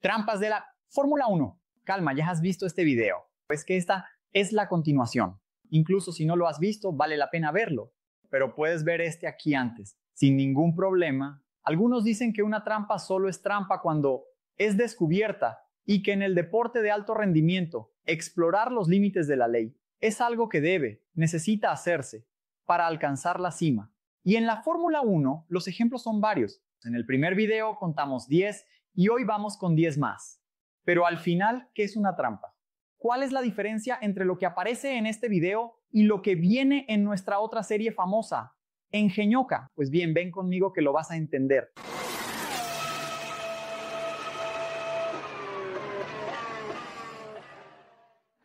Trampas de la Fórmula 1. Calma, ya has visto este video. Es que esta es la continuación. Incluso si no lo has visto, vale la pena verlo. Pero puedes ver este aquí antes, sin ningún problema. Algunos dicen que una trampa solo es trampa cuando es descubierta y que en el deporte de alto rendimiento, explorar los límites de la ley es algo que necesita hacerse para alcanzar la cima. Y en la Fórmula 1, los ejemplos son varios. En el primer video contamos 10 y hoy vamos con 10 más. Pero al final, ¿qué es una trampa? ¿Cuál es la diferencia entre lo que aparece en este video y lo que viene en nuestra otra serie famosa, Engenhoca? Pues bien, ven conmigo que lo vas a entender.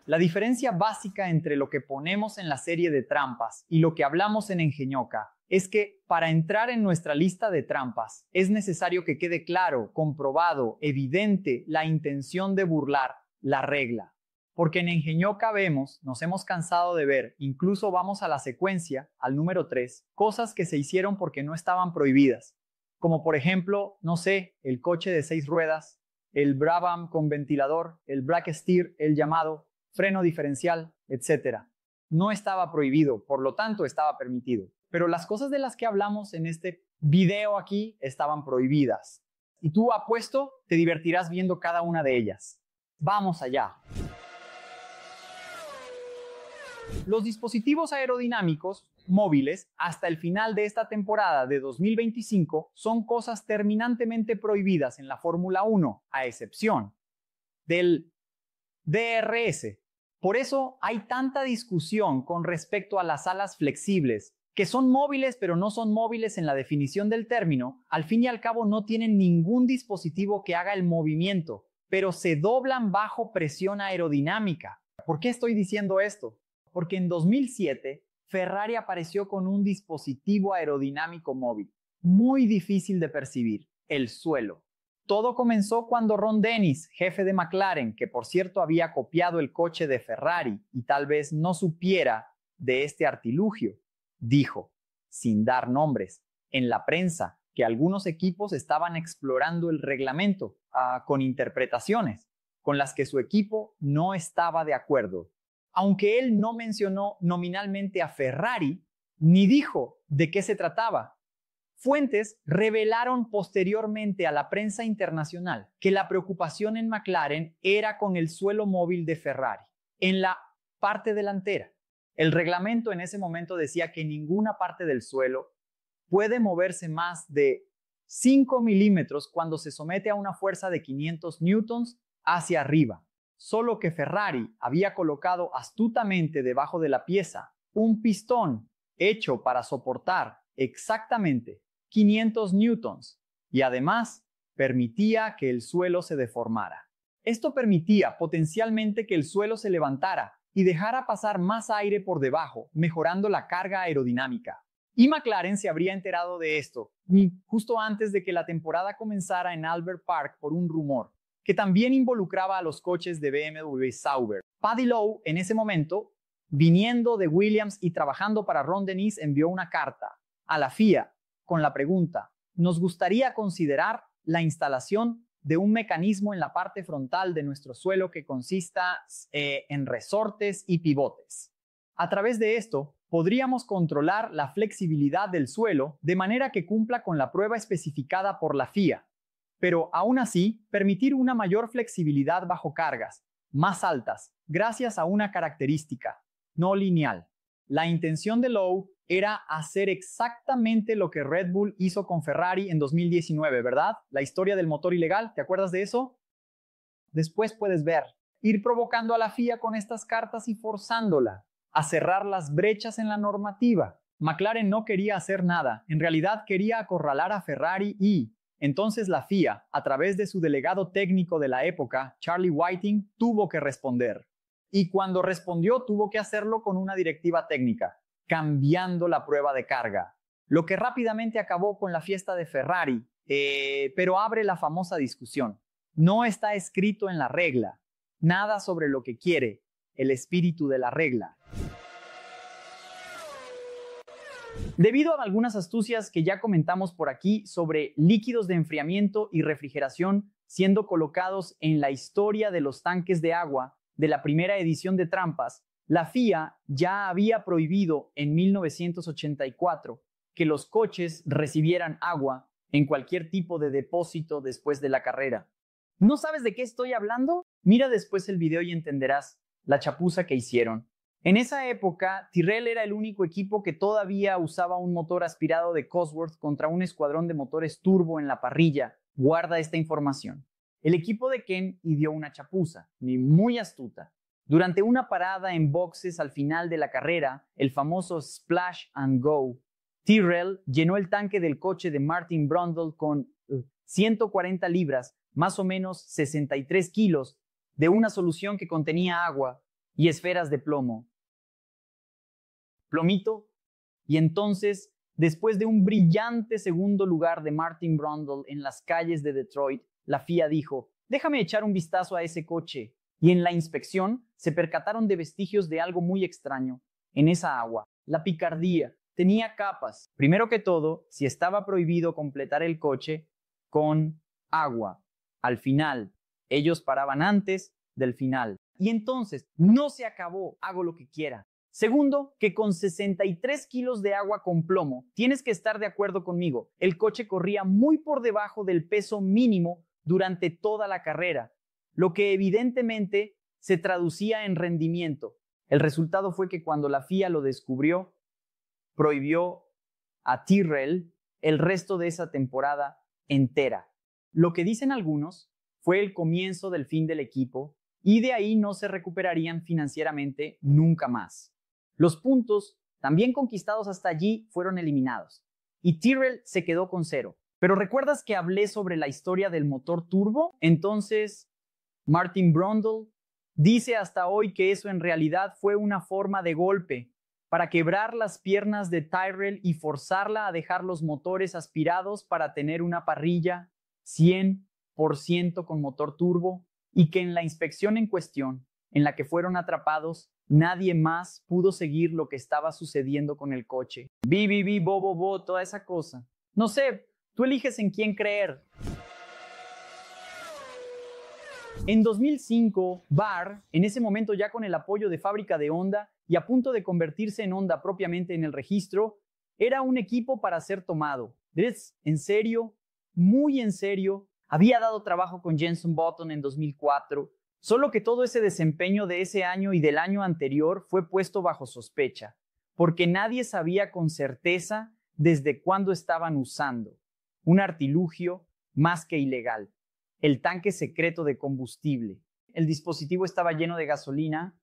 La diferencia básica entre lo que ponemos en la serie de trampas y lo que hablamos en Engenhoca es que para entrar en nuestra lista de trampas es necesario que quede claro, comprobado, evidente la intención de burlar la regla. Porque en Engenhoca nos hemos cansado de ver, incluso vamos a la secuencia, al número 3, cosas que se hicieron porque no estaban prohibidas. Como por ejemplo, no sé, el coche de 6 ruedas, el Brabham con ventilador, el brake steer, el llamado freno diferencial, etc. No estaba prohibido, por lo tanto estaba permitido. Pero las cosas de las que hablamos en este video aquí estaban prohibidas. Y tú, apuesto, te divertirás viendo cada una de ellas. ¡Vamos allá! Los dispositivos aerodinámicos móviles hasta el final de esta temporada de 2025 son cosas terminantemente prohibidas en la Fórmula 1, a excepción del DRS. Por eso hay tanta discusión con respecto a las alas flexibles, que son móviles pero no son móviles en la definición del término. Al fin y al cabo no tienen ningún dispositivo que haga el movimiento, pero se doblan bajo presión aerodinámica. ¿Por qué estoy diciendo esto? Porque en 2007 Ferrari apareció con un dispositivo aerodinámico móvil, muy difícil de percibir, el suelo. Todo comenzó cuando Ron Dennis, jefe de McLaren, que por cierto había copiado el coche de Ferrari y tal vez no supiera de este artilugio, dijo, sin dar nombres, en la prensa que algunos equipos estaban explorando el reglamento con interpretaciones con las que su equipo no estaba de acuerdo. Aunque él no mencionó nominalmente a Ferrari, ni dijo de qué se trataba. Fuentes revelaron posteriormente a la prensa internacional que la preocupación en McLaren era con el suelo móvil de Ferrari, en la parte delantera. El reglamento en ese momento decía que ninguna parte del suelo puede moverse más de 5 milímetros cuando se somete a una fuerza de 500 newtons hacia arriba. Solo que Ferrari había colocado astutamente debajo de la pieza un pistón hecho para soportar exactamente 500 newtons y además permitía que el suelo se deformara. Esto permitía potencialmente que el suelo se levantara y dejara pasar más aire por debajo, mejorando la carga aerodinámica. Y McLaren se habría enterado de esto justo antes de que la temporada comenzara en Albert Park por un rumor que también involucraba a los coches de BMW Sauber. Paddy Lowe, en ese momento, viniendo de Williams y trabajando para Ron Dennis, envió una carta a la FIA con la pregunta: nos gustaría considerar la instalación de un mecanismo en la parte frontal de nuestro suelo que consista en resortes y pivotes. A través de esto, podríamos controlar la flexibilidad del suelo de manera que cumpla con la prueba especificada por la FIA, pero aún así permitir una mayor flexibilidad bajo cargas más altas gracias a una característica no lineal. La intención de Lowe era hacer exactamente lo que Red Bull hizo con Ferrari en 2019, ¿verdad? La historia del motor ilegal, ¿te acuerdas de eso? Después puedes ver, ir provocando a la FIA con estas cartas y forzándola a cerrar las brechas en la normativa. McLaren no quería hacer nada, en realidad quería acorralar a Ferrari y entonces la FIA, a través de su delegado técnico de la época, Charlie Whiting, tuvo que responder. Y cuando respondió, tuvo que hacerlo con una directiva técnica, cambiando la prueba de carga, lo que rápidamente acabó con la fiesta de Ferrari, pero abre la famosa discusión. No está escrito en la regla nada sobre lo que quiere el espíritu de la regla. Debido a algunas astucias que ya comentamos por aquí sobre líquidos de enfriamiento y refrigeración siendo colocados en la historia de los tanques de agua de la primera edición de trampas, la FIA ya había prohibido en 1984 que los coches recibieran agua en cualquier tipo de depósito después de la carrera. ¿No sabes de qué estoy hablando? Mira después el video y entenderás la chapuza que hicieron. En esa época, Tyrrell era el único equipo que todavía usaba un motor aspirado de Cosworth contra un escuadrón de motores turbo en la parrilla. Guarda esta información. El equipo de Ken ideó una chapuza, ni muy astuta. Durante una parada en boxes al final de la carrera, el famoso Splash and Go, Tyrrell llenó el tanque del coche de Martin Brundle con 140 libras, más o menos 63 kilos, de una solución que contenía agua y esferas de plomo. Plomito. Y entonces, después de un brillante segundo lugar de Martin Brundle en las calles de Detroit, la FIA dijo: déjame echar un vistazo a ese coche. Y en la inspección se percataron de vestigios de algo muy extraño en esa agua. La picardía. Tenía capas. Primero que todo, si estaba prohibido completar el coche con agua al final. Ellos paraban antes del final. Y entonces, no se acabó, hago lo que quiera. Segundo, que con 63 kilos de agua con plomo, tienes que estar de acuerdo conmigo, el coche corría muy por debajo del peso mínimo durante toda la carrera, lo que evidentemente se traducía en rendimiento. El resultado fue que cuando la FIA lo descubrió, prohibió a Tyrrell el resto de esa temporada entera. Lo que dicen algunos fue el comienzo del fin del equipo y de ahí no se recuperarían financieramente nunca más. Los puntos, también conquistados hasta allí, fueron eliminados y Tyrrell se quedó con 0. Pero ¿recuerdas que hablé sobre la historia del motor turbo? Entonces, Martin Brundle dice hasta hoy que eso en realidad fue una forma de golpe para quebrar las piernas de Tyrrell y forzarla a dejar los motores aspirados para tener una parrilla 100% con motor turbo, y que en la inspección en cuestión, en la que fueron atrapados, nadie más pudo seguir lo que estaba sucediendo con el coche. Bo, toda esa cosa. No sé, tú eliges en quién creer. En 2005, Barr, en ese momento ya con el apoyo de fábrica de Honda y a punto de convertirse en Honda propiamente en el registro, era un equipo para ser tomado. En serio, muy en serio. Había dado trabajo con Jenson Button en 2004, solo que todo ese desempeño de ese año y del año anterior fue puesto bajo sospecha, porque nadie sabía con certeza desde cuándo estaban usando un artilugio más que ilegal, el tanque secreto de combustible. El dispositivo estaba lleno de gasolina,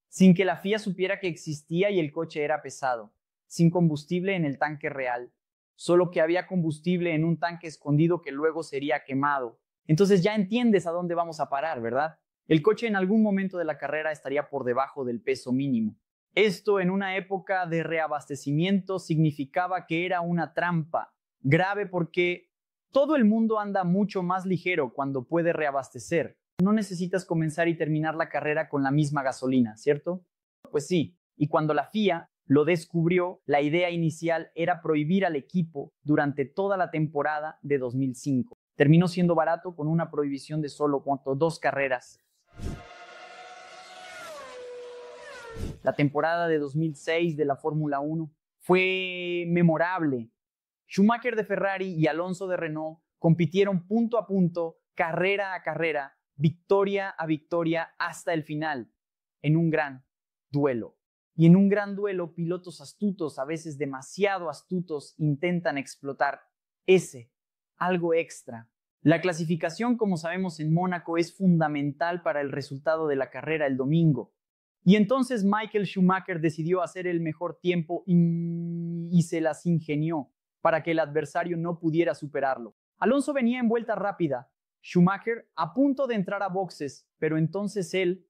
sin que la FIA supiera que existía, y el coche era pesado, sin combustible en el tanque real. Solo que había combustible en un tanque escondido que luego sería quemado. Entonces ya entiendes a dónde vamos a parar, ¿verdad? El coche en algún momento de la carrera estaría por debajo del peso mínimo. Esto en una época de reabastecimiento significaba que era una trampa grave, porque todo el mundo anda mucho más ligero cuando puede reabastecer. No necesitas comenzar y terminar la carrera con la misma gasolina, ¿cierto? Pues sí, y cuando la FIA lo descubrió, la idea inicial era prohibir al equipo durante toda la temporada de 2005. Terminó siendo barato con una prohibición de solo 2 carreras. La temporada de 2006 de la Fórmula 1 fue memorable. Schumacher de Ferrari y Alonso de Renault compitieron punto a punto, carrera a carrera, victoria a victoria hasta el final, en un gran duelo. Y en un gran duelo, pilotos astutos, a veces demasiado astutos, intentan explotar algo extra. La clasificación, como sabemos, en Mónaco es fundamental para el resultado de la carrera el domingo. Y entonces Michael Schumacher decidió hacer el mejor tiempo y se las ingenió para que el adversario no pudiera superarlo. Alonso venía en vuelta rápida, Schumacher a punto de entrar a boxes, pero entonces él,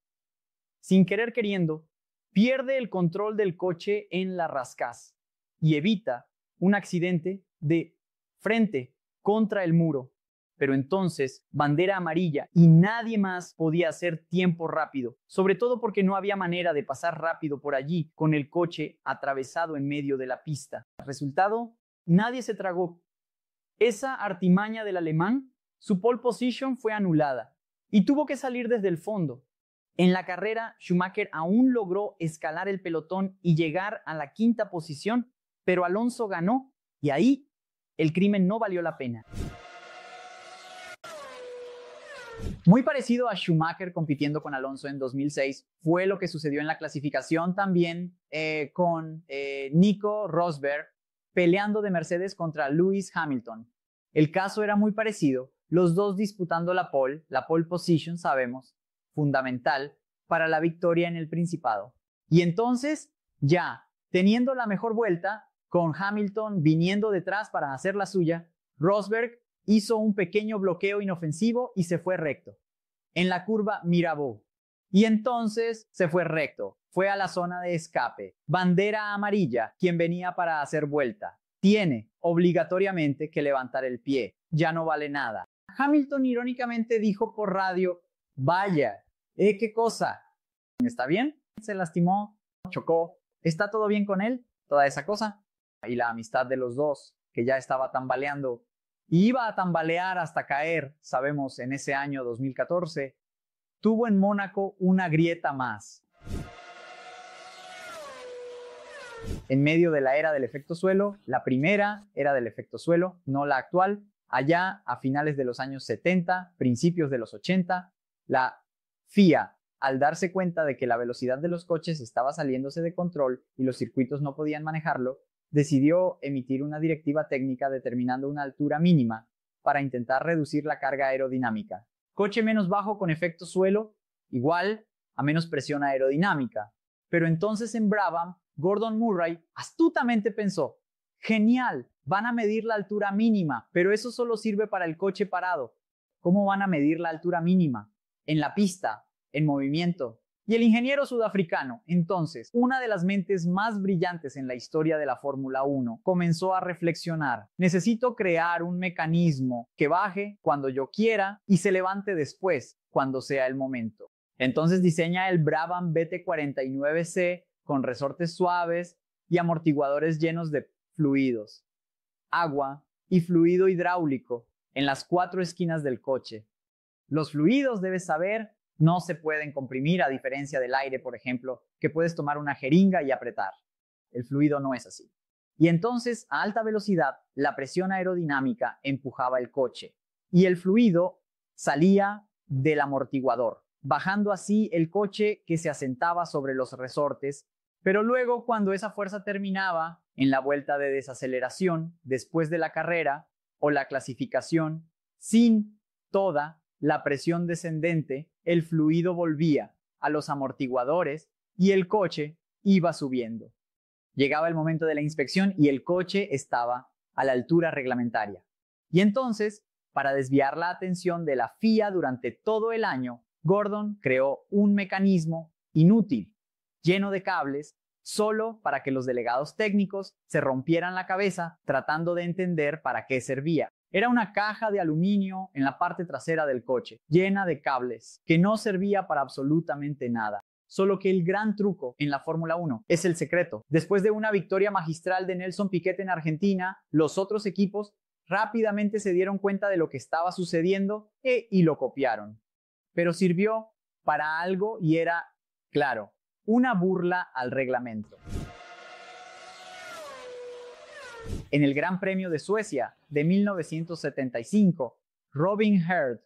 sin querer queriendo, pierde el control del coche en la rascaz y evita un accidente de frente contra el muro. Pero entonces, bandera amarilla, y nadie más podía hacer tiempo rápido, sobre todo porque no había manera de pasar rápido por allí con el coche atravesado en medio de la pista. Resultado, nadie se tragó esa artimaña del alemán su pole position fue anulada y tuvo que salir desde el fondo. En la carrera, Schumacher aún logró escalar el pelotón y llegar a la quinta posición, pero Alonso ganó y ahí el crimen no valió la pena. Muy parecido a Schumacher compitiendo con Alonso en 2006 fue lo que sucedió en la clasificación también con Nico Rosberg peleando de Mercedes contra Lewis Hamilton. El caso era muy parecido, los dos disputando la pole position, sabemos, fundamental para la victoria en el Principado. Y entonces, ya teniendo la mejor vuelta, con Hamilton viniendo detrás para hacer la suya, Rosberg hizo un pequeño bloqueo inofensivo y se fue recto. En la curva Mirabeau. Y entonces se fue recto. Fue a la zona de escape. Bandera amarilla, quien venía para hacer vuelta. Tiene obligatoriamente que levantar el pie. Ya no vale nada. Hamilton irónicamente dijo por radio, vaya, ¿qué cosa? ¿Está bien? ¿Se lastimó? ¿Chocó? ¿Está todo bien con él? Toda esa cosa. Y la amistad de los dos, que ya estaba tambaleando y iba a tambalear hasta caer, sabemos, en ese año 2014, tuvo en Mónaco una grieta más. En medio de la era del efecto suelo, la primera era del efecto suelo, no la actual, allá a finales de los años 70, principios de los 80, la FIA, al darse cuenta de que la velocidad de los coches estaba saliéndose de control y los circuitos no podían manejarlo, decidió emitir una directiva técnica determinando una altura mínima para intentar reducir la carga aerodinámica. Coche menos bajo con efecto suelo, igual a menos presión aerodinámica. Pero entonces en Brabham, Gordon Murray astutamente pensó, genial, van a medir la altura mínima, pero eso solo sirve para el coche parado. ¿Cómo van a medir la altura mínima? En la pista, en movimiento. Y el ingeniero sudafricano, entonces, una de las mentes más brillantes en la historia de la Fórmula 1, comenzó a reflexionar. Necesito crear un mecanismo que baje cuando yo quiera y se levante después, cuando sea el momento. Entonces diseña el Brabham BT49C con resortes suaves y amortiguadores llenos de fluidos, agua y fluido hidráulico en las 4 esquinas del coche. Los fluidos, debes saber, no se pueden comprimir, a diferencia del aire, por ejemplo, que puedes tomar una jeringa y apretar. El fluido no es así. Y entonces, a alta velocidad, la presión aerodinámica empujaba el coche y el fluido salía del amortiguador, bajando así el coche que se asentaba sobre los resortes, pero luego cuando esa fuerza terminaba en la vuelta de desaceleración, después de la carrera o la clasificación, sin toda la presión descendente, el fluido volvía a los amortiguadores y el coche iba subiendo. Llegaba el momento de la inspección y el coche estaba a la altura reglamentaria. Y entonces, para desviar la atención de la FIA durante todo el año, Gordon creó un mecanismo inútil, lleno de cables, solo para que los delegados técnicos se rompieran la cabeza tratando de entender para qué servía. Era una caja de aluminio en la parte trasera del coche, llena de cables, que no servía para absolutamente nada. Solo que el gran truco en la Fórmula 1 es el secreto. Después de una victoria magistral de Nelson Piquet en Argentina, los otros equipos rápidamente se dieron cuenta de lo que estaba sucediendo y lo copiaron. Pero sirvió para algo y era, claro, una burla al reglamento. En el Gran Premio de Suecia de 1975, Robin Herd,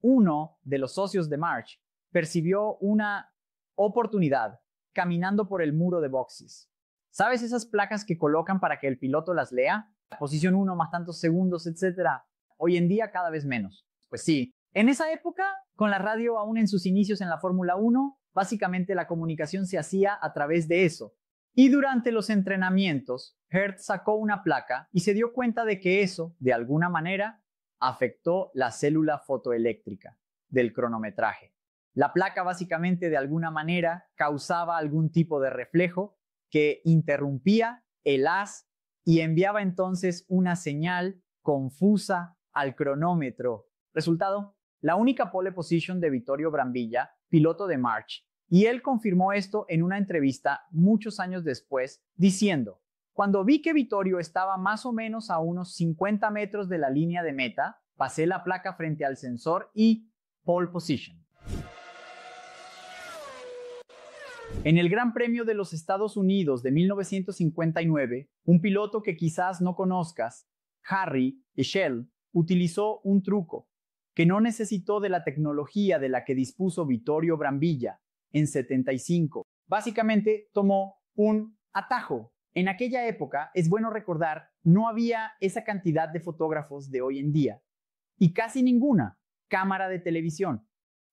uno de los socios de March, percibió una oportunidad caminando por el muro de boxes. ¿Sabes esas placas que colocan para que el piloto las lea? Posición 1 más tantos segundos, etc. Hoy en día cada vez menos. Pues sí. En esa época, con la radio aún en sus inicios en la Fórmula 1, básicamente la comunicación se hacía a través de eso. Y durante los entrenamientos, Herd sacó una placa y se dio cuenta de que eso, de alguna manera, afectó la célula fotoeléctrica del cronometraje. La placa básicamente de alguna manera causaba algún tipo de reflejo que interrumpía el haz y enviaba entonces una señal confusa al cronómetro. Resultado, la única pole position de Vittorio Brambilla, piloto de March, y él confirmó esto en una entrevista muchos años después, diciendo: cuando vi que Vittorio estaba más o menos a unos 50 metros de la línea de meta, pasé la placa frente al sensor y pole position. En el Gran Premio de los Estados Unidos de 1959, un piloto que quizás no conozcas, Harry Schell, utilizó un truco que no necesitó de la tecnología de la que dispuso Vittorio Brambilla en 75. Básicamente tomó un atajo. En aquella época, es bueno recordar, no había esa cantidad de fotógrafos de hoy en día y casi ninguna cámara de televisión.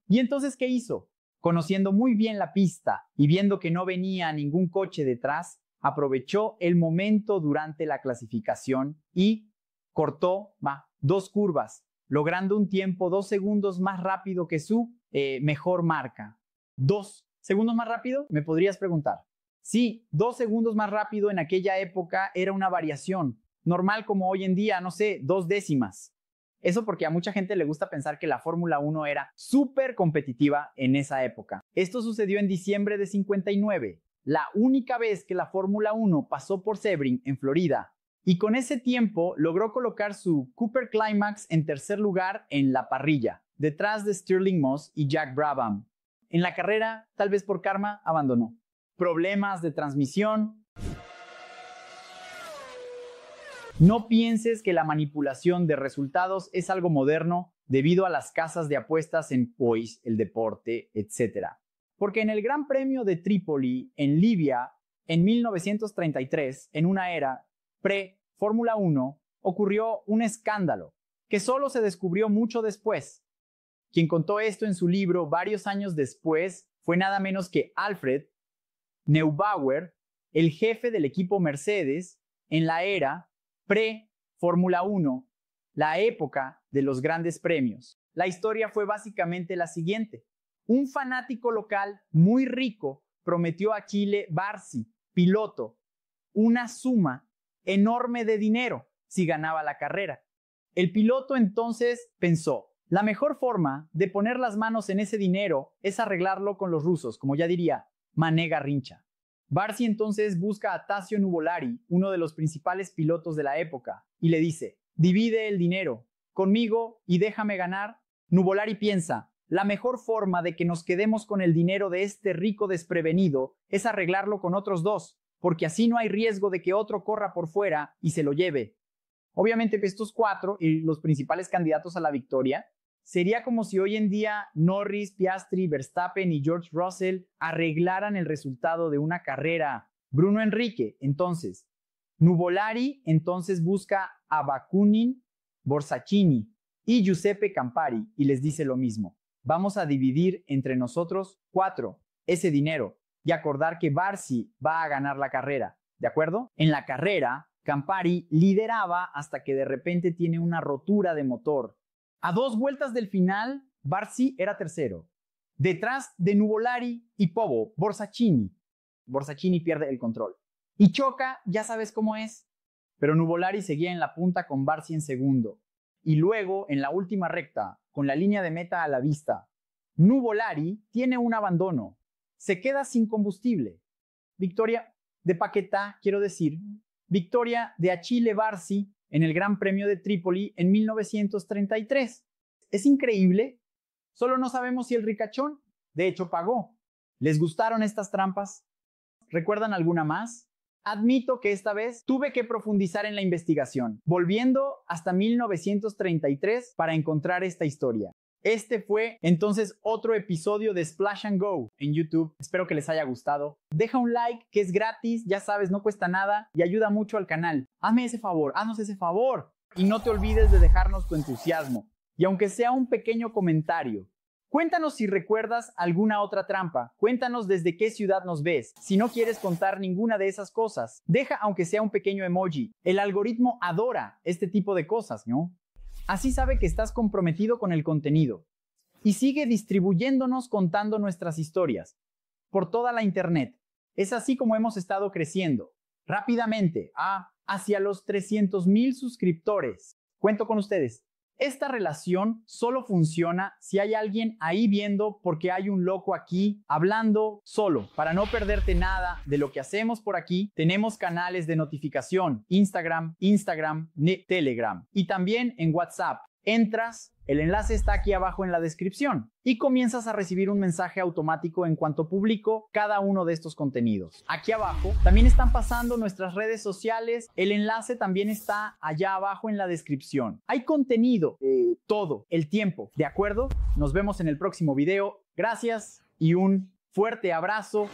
¿Y entonces qué hizo? Conociendo muy bien la pista y viendo que no venía ningún coche detrás, aprovechó el momento durante la clasificación y cortó 2 curvas, logrando un tiempo 2 segundos más rápido que su mejor marca. 2 segundos más rápido, me podrías preguntar. Sí, 2 segundos más rápido en aquella época era una variación, normal como hoy en día, no sé, 2 décimas. Eso porque a mucha gente le gusta pensar que la Fórmula 1 era súper competitiva en esa época. Esto sucedió en diciembre de 59, la única vez que la Fórmula 1 pasó por Sebring, en Florida. Y con ese tiempo logró colocar su Cooper Climax en tercer lugar en la parrilla, detrás de Stirling Moss y Jack Brabham. En la carrera, tal vez por karma, abandonó. Problemas de transmisión. No pienses que la manipulación de resultados es algo moderno debido a las casas de apuestas en Poise, el deporte, etc. Porque en el Gran Premio de Trípoli, en Libia, en 1933, en una era pre-Fórmula 1, ocurrió un escándalo que solo se descubrió mucho después. Quien contó esto en su libro varios años después fue nada menos que Alfred Neubauer, el jefe del equipo Mercedes en la era pre-Fórmula 1, la época de los grandes premios. La historia fue básicamente la siguiente. Un fanático local muy rico prometió a Achille Varzi, piloto, una suma enorme de dinero si ganaba la carrera. El piloto entonces pensó, la mejor forma de poner las manos en ese dinero es arreglarlo con los rusos, como ya diría Mané Garrincha. Varzi entonces busca a Tazio Nuvolari, uno de los principales pilotos de la época, y le dice, divide el dinero conmigo y déjame ganar. Nuvolari piensa, la mejor forma de que nos quedemos con el dinero de este rico desprevenido es arreglarlo con otros 2, porque así no hay riesgo de que otro corra por fuera y se lo lleve. Obviamente estos 4 y los principales candidatos a la victoria, sería como si hoy en día Norris, Piastri, Verstappen y George Russell arreglaran el resultado de una carrera. Bruno Enrique, entonces. Nuvolari, entonces busca a Bakunin, Borsaccini y Giuseppe Campari y les dice lo mismo. Vamos a dividir entre nosotros 4 ese dinero y acordar que Varzi va a ganar la carrera. ¿De acuerdo? En la carrera, Campari lideraba hasta que de repente tiene una rotura de motor. A 2 vueltas del final, Varzi era tercero. Detrás de Nuvolari y Povo, Borsaccini. Borsaccini pierde el control. Y choca, ya sabes cómo es. Pero Nuvolari seguía en la punta con Varzi en segundo. Y luego, en la última recta, con la línea de meta a la vista, Nuvolari tiene un abandono. Se queda sin combustible. Victoria de Paquetá, quiero decir. Victoria de Achille Varzi en el Gran Premio de Trípoli en 1933. Es increíble. Solo no sabemos si el ricachón, de hecho, pagó. ¿Les gustaron estas trampas? ¿Recuerdan alguna más? Admito que esta vez tuve que profundizar en la investigación, volviendo hasta 1933 para encontrar esta historia. Este fue entonces otro episodio de Splash and Go en YouTube. Espero que les haya gustado. Deja un like, que es gratis, ya sabes, no cuesta nada y ayuda mucho al canal. Hazme ese favor, haznos ese favor. Y no te olvides de dejarnos tu entusiasmo. Y aunque sea un pequeño comentario, cuéntanos si recuerdas alguna otra trampa. Cuéntanos desde qué ciudad nos ves. Si no quieres contar ninguna de esas cosas, deja aunque sea un pequeño emoji. El algoritmo adora este tipo de cosas, ¿no? Así sabe que estás comprometido con el contenido. Y sigue distribuyéndonos contando nuestras historias por toda la internet. Es así como hemos estado creciendo rápidamente hacia los 300,000 suscriptores. Cuento con ustedes. Esta relación solo funciona si hay alguien ahí viendo, porque hay un loco aquí hablando solo. Para no perderte nada de lo que hacemos por aquí, tenemos canales de notificación, Instagram, Telegram y también en WhatsApp. Entras, el enlace está aquí abajo en la descripción y comienzas a recibir un mensaje automático en cuanto publico cada uno de estos contenidos. Aquí abajo también están pasando nuestras redes sociales, el enlace también está allá abajo en la descripción. Hay contenido todo el tiempo, ¿de acuerdo? Nos vemos en el próximo video. Gracias y un fuerte abrazo.